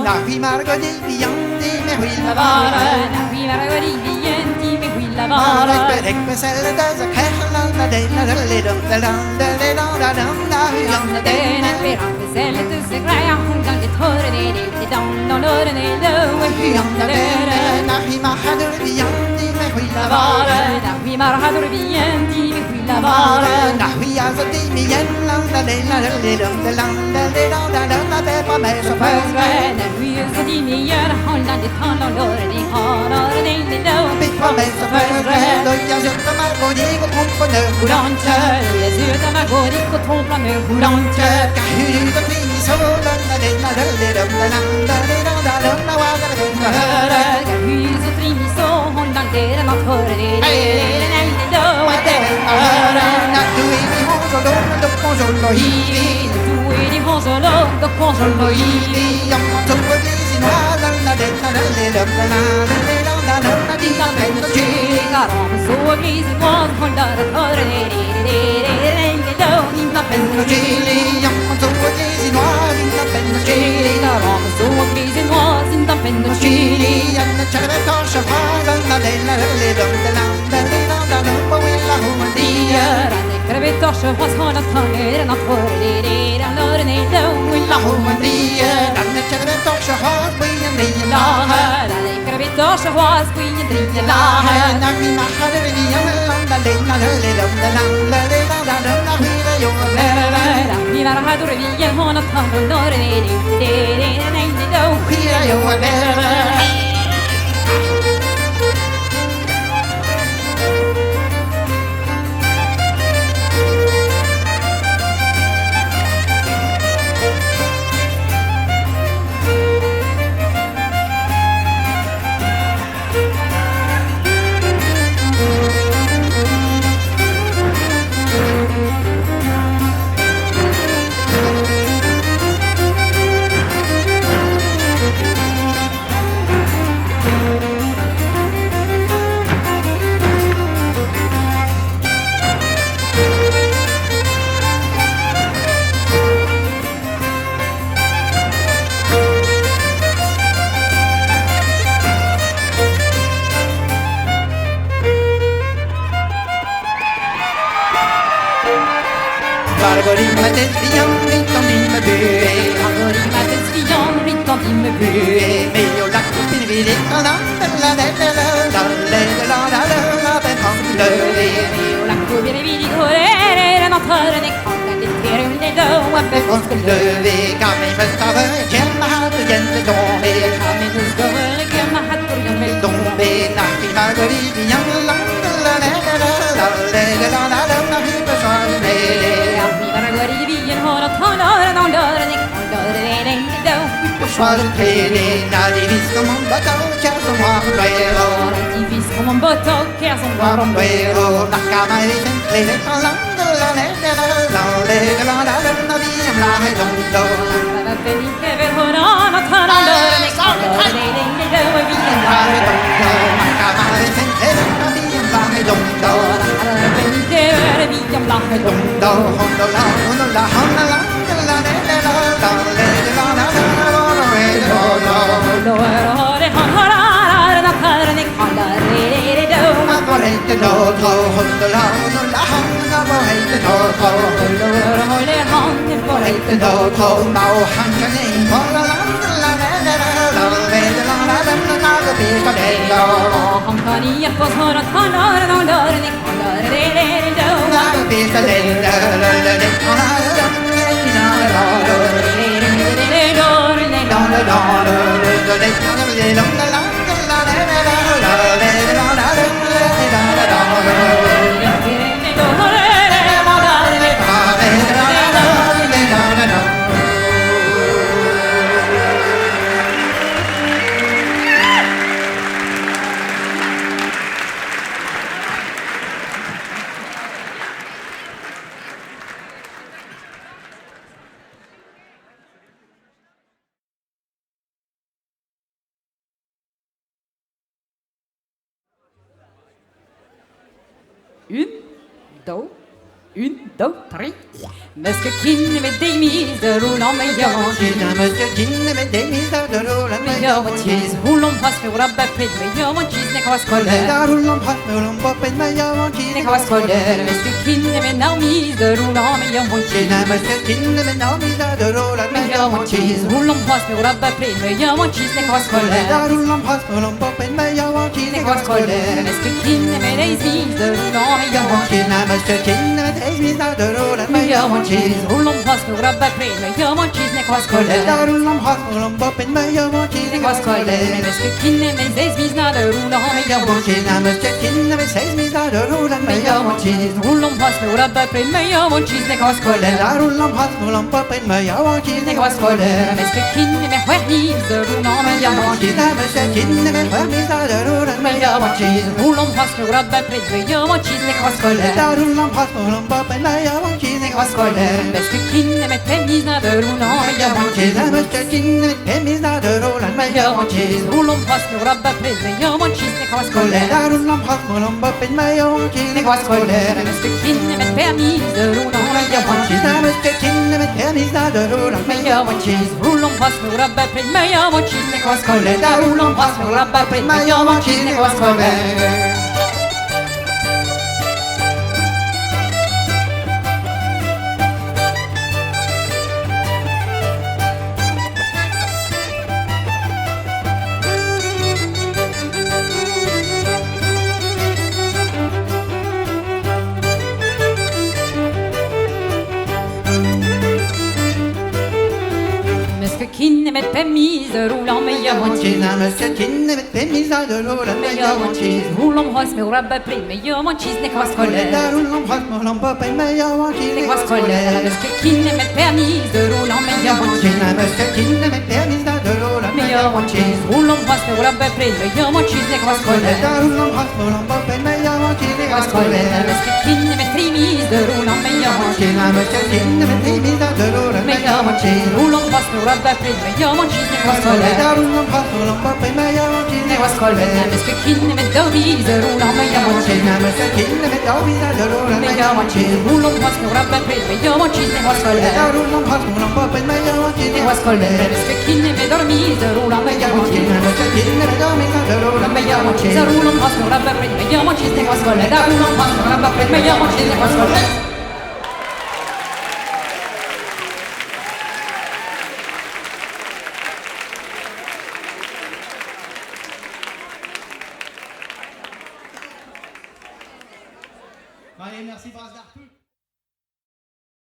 Navi Margheriti, me qui la vara, Navi Margheriti, me qui la vara. Ek beselle deze kegelen, de delen, de lidem, de dan, de lidem, de dan, de delen, de dan, beselle deze krijgen, dan de toren, de dan, dan de delen, Navi Margheriti, me qui la vara, Navi Margheriti, me qui la vara, Navi Azati, Yen, de delen, de lidem, de dan, de lidem, de dan, de pepper, me zo verre, Navi Azati, Yen, Holland, de tannen, de hanar, de lidem, pepper, me zo verre. Jag sökte mig och gick och tog på nödbrandkör. Jag sökte mig och gick och tog på nödbrandkör. Kahut och kring i solen, där denna röde römda landa, där römda vagar römda höra. Kahut och kring i solen, där den att höra det, nej det då att det höra. När du är i hos och då konsol och hivi. Du är i hos och då konsol och hivi. Jag tog på glisen och hallen, där denna röde römda landa, där römda dina vänner tjegar. Så glisen var hållare för det då inte penna chili jag så glisen var inte penna chili där så glisen var inte penna chili jag känner mig kanske faran när det lilla det landa på villa homandia det kräver kanske vad såna tanger att för det lör ner då villa homandia det kräver kanske har byen det la det kräver kanske vad byen det la när vi mahade vi landa lilla det landa det hira jag vara vi var hade vi hon att han lör ner det då hira jag vara Une, deux, une, deux, trois. Monsieur Kin met des mises de roulant meilleur en cheese. Monsieur Kin met des mises de roulant meilleur en cheese. Roulant passe mais roulant pas près meilleur en cheese. N'est qu'à scolaire. Roulant passe mais roulant pas près meilleur en cheese. N'est qu'à scolaire. Monsieur Kin met des mises de roulant meilleur en cheese. Monsieur Kin met des mises de roulant meilleur en cheese. Roulant passe mais roulant pas près meilleur en cheese. N'est qu'à scolaire. Roulant passe mais roulant pas près meilleur en cheese. N'est qu'à scolaire. Monsieur Kin met des mises de roulant meilleur en cheese. Monsieur Kin met des mises de roulant meilleur en cheese. Roulant passe mais roulant pas près meilleur en cheese. N'est qu'à scolaire. Roulant passe mais roulant pas près meilleur en cheese. N'est qu'à scolaire. Monsieur Kin met des mises de roulant meilleur en cheese. Monsieur Kin met des mises de roulant meilleur en cheese. Roulant passe mais roulant pas près meilleur en cheese. N'est qu'à scolaire. Roulant passe mais roulant pas près meilleur en cheese. N'est qu'à scolaire. Monsieur Kin met des mises de roulant meilleur en cheese. Monsieur Kin met des mises de roulant meilleur en cheese. Roulant passe mais roulant pas près meilleur en cheese. N'est qu'à scolaire. Roulant passe mais roulant pas près meilleur en cheese. N'est qu'à scolaire. Monsieur Kin met des mises de roulant meilleur en cheese. Monsieur Kin met des mises de roulant meilleur en cheese. Roulant passe mais roulant pas près meilleur en cheese. N'est qu'à scolaire. Roulant passe mais roulant pas près meilleur en cheese. N'est qu'à scolaire. Monsieur Kin met des mises de roulant meilleur en cheese. Monsieur Kin met des mises de roulant meilleur en cheese. Roulant passe mais roulant pas près meilleur en cheese. N'est qu'à scolaire. Roulant passe mais roulant pas près meilleur en cheese. N'est qu'à scolaire. Monsieur Kin met des mises de roulant meilleur en cheese. Monsieur Kin met des mises de roulant meilleur en cheese. Roulant passe mais roulant pas près meilleur en cheese. N'est qu'à scolaire. Roulant passe mais roulant pas près meilleur en cheese. N'est qu'à scolaire. Monsieur Kin met des mises de roulant meilleur en cheese. Monsieur Kin met des mises de roulant meilleur en cheese. Roulant passe mais roulant pas près meilleur en cheese. N'est qu'à scolaire. Roulant passe mais roulant pas près meilleur en cheese. N'est qu'à scolaire. Monsieur Kin met des mises de roulant meilleur en cheese. Monsieur Kin met des mises de roulant meilleur en cheese. Roulant passe mais roulant pas près meilleur en cheese. N'est qu'à scolaire. Roulant passe mais roulant pas près meilleur en cheese. N'est qu'à scolaire. Monsieur Kin met des mises de roulant meilleur en cheese. Monsieur Kin met des mises de roulant meilleur en cheese. Roulant passe mais roulant pas près meilleur en cheese. N'est qu'à scolaire. Roulant passe mais roulant pas près meilleur en cheese. N'est qu'à scolaire. Monsieur Kin met des mises de roulant meilleur en cheese. Monsieur Kin met des mises de roulant meilleur en cheese. Roulant passe mais roulant pas près meilleur en cheese. N'est qu'à scolaire. Roulant passe mais roulant pas près meilleur en cheese. N'est qu'à scolaire. Allez, merci Brass d'Arpeux.